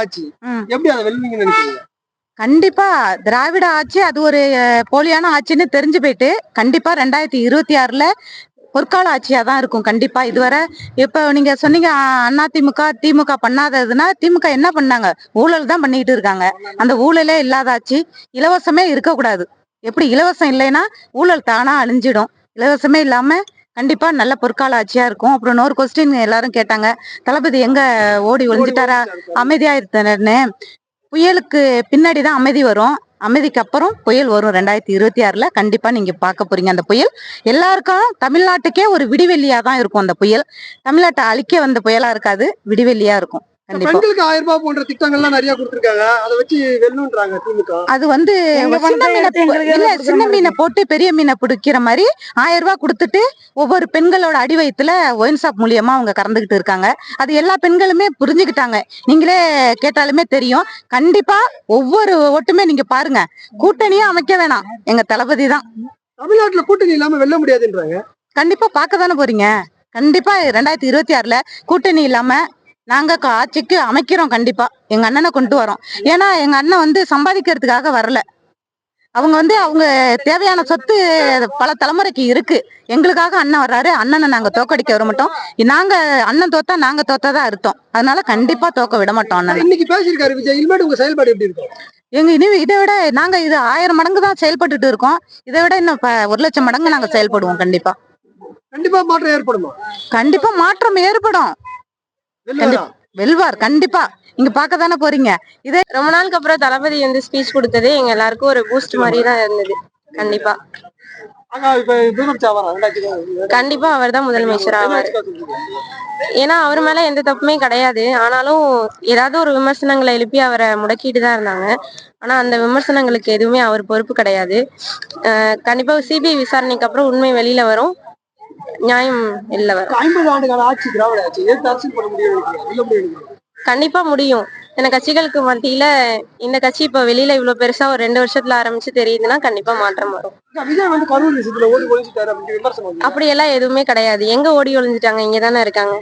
ஆட்சி. எப்படி அதை வெல்வீங்கன்னு நினைக்கிறீங்க? கண்டிப்பா திராவிட ஆட்சி அது ஒரு போலியான ஆட்சின்னு தெரிஞ்சு போயிட்டு கண்டிப்பா 2026ல பொற்கால ஆட்சியா தான் இருக்கும். கண்டிப்பா இதுவரை இப்ப நீங்க சொன்னீங்க அதிமுக திமுக பண்ணாததுன்னா திமுக என்ன பண்ணாங்க? ஊழல் தான் பண்ணிட்டு இருக்காங்க. அந்த ஊழலே இல்லாத ஆட்சி. இலவசமே இருக்கக்கூடாது. எப்படி இலவசம் இல்லைன்னா ஊழல் தானா அழிஞ்சிடும். இலவசமே இல்லாம கண்டிப்பா நல்ல பொற்கால ஆட்சியா இருக்கும். அப்புறம் இன்னொரு கொஸ்டின் எல்லாரும் கேட்டாங்க, தளபதி எங்க ஓடி ஒளிஞ்சிட்டாரா, அமைதியா இருந்தாருன்னு. புயலுக்கு பின்னாடி தான் அமைதி வரும். அமைதிக்கு அப்புறம் புயல் வரும் 2026ல. கண்டிப்பா நீங்க பார்க்க போறீங்க அந்த புயல். எல்லாருக்கும் தமிழ்நாட்டுக்கே ஒரு விடிவெள்ளியா தான் இருக்கும் அந்த புயல். தமிழ்நாட்டை அழிக்க வந்த புயலா இருக்காது, விடிவெள்ளியா இருக்கும். கண்டிப்பா. பெண்களுக்கு 1000 ரூபாய் போன்ற திட்டங்கள்லாம் நிறைய கொடுத்திருக்காங்க. அதை வச்சு வெல்லுன்றாங்க திமுக. அது வந்து சின்ன மீனை போட்டு பெரிய மீனை பிடிக்கிற மாதிரி 1000 ரூபாய் கொடுத்துட்டு ஒவ்வொரு பெண்களோட அடி வயித்துல ஒயின் ஷாப் மூலியமா அவங்க கறந்துகிட்டு இருக்காங்க. அது எல்லா பெண்களுமே புரிஞ்சுக்கிட்டாங்க. நீங்களே கேட்டாலுமே தெரியும். கண்டிப்பா ஒவ்வொரு ஓட்டுமே நீங்க பாருங்க, கூட்டணியும் அமைக்க வேணாம், எங்க தளபதி தான். தமிழ்நாட்டுல கூட்டணி இல்லாம வெல்ல முடியாதுன்றாங்க. கண்டிப்பா பார்க்க தானே போறீங்க. கண்டிப்பா 2026ல கூட்டணி இல்லாம நாங்க ஆட்சிக்கு அமைக்கிறோம். கண்டிப்பா எங்க அண்ணனை கொண்டு வரோம். ஏன்னா எங்க அண்ணன் வந்து சம்பாதிக்கிறதுக்காக வரல. அவங்க தேவையான சொத்து பல தலைமுறைக்கு இருக்கு. எங்களுக்காக அண்ணன் வர்றாரு. அண்ணனை நாங்க தோக்கடிக்க வர மாட்டோம். நாங்க அண்ணன் தோத்தா நாங்க தோத்ததா அர்த்தம். அதனால கண்டிப்பா தோக்க விட மாட்டோம் அண்ணன். இன்னைக்கு பேசியிருக்காரு விஜய். இனிமேட்டு உங்க செயல்பாடு எப்படி இருக்கும்? இதை விட நாங்க இது 1000 மடங்கு தான் செயல்பட்டுட்டு இருக்கோம். இதை விட இன்னும் 1,00,000 மடங்கு நாங்க செயல்படுவோம். கண்டிப்பா மாற்றம் ஏற்படுமா? கண்டிப்பா மாற்றம் ஏற்படும். வெல்வார் கண்டிப்பா. நீங்க பார்க்க தானே போறீங்க. இதே ரொம்ப நாளுக்கு அப்புறம் தளபதி வந்து ஸ்பீச் கொடுத்தது எங்க எல்லாருக்கும் ஒரு பூஸ்ட் மாதிரி தான் இருந்தது. கண்டிப்பா கண்டிப்பா அவர் தான் முதலமைச்சர் ஆவார். ஏன்னா அவர் மேல எந்த தப்புமே கிடையாது. ஆனாலும் ஏதாவது ஒரு விமர்சனங்களை எழுப்பி அவரை முடக்கிட்டு தான் இருந்தாங்க. ஆனா அந்த விமர்சனங்களுக்கு எதுவுமே அவர் பொறுப்பு கிடையாது. கண்டிப்பா சிபிஐ விசாரணைக்கு அப்புறம் உண்மை வெளியில வரும், நியாயம் வெளில வரும். 50 ஆண்டுகால ஆட்சி திராவிட ஆட்சி. அரசியல் பண்ண முடியும். கண்டிப்பா முடியும். இந்த கட்சிகளுக்கு மத்தியில இந்த கட்சி இப்ப வெளியில இவ்வளவு பெருசா ஒரு 2 வருஷத்துல ஆரம்பிச்சு தெரியுதுன்னா கண்டிப்பா மாற்றம் வரும். விஜய் வந்து கரூர் விஷயத்துல ஓடி ஒளிஞ்சிட்டாரு அப்படின்னு விமர்சனம். அப்படி எல்லாம் எதுவுமே கிடையாது. எங்க ஓடி ஒளிஞ்சிட்டாங்க? இங்கதானே இருக்காங்க.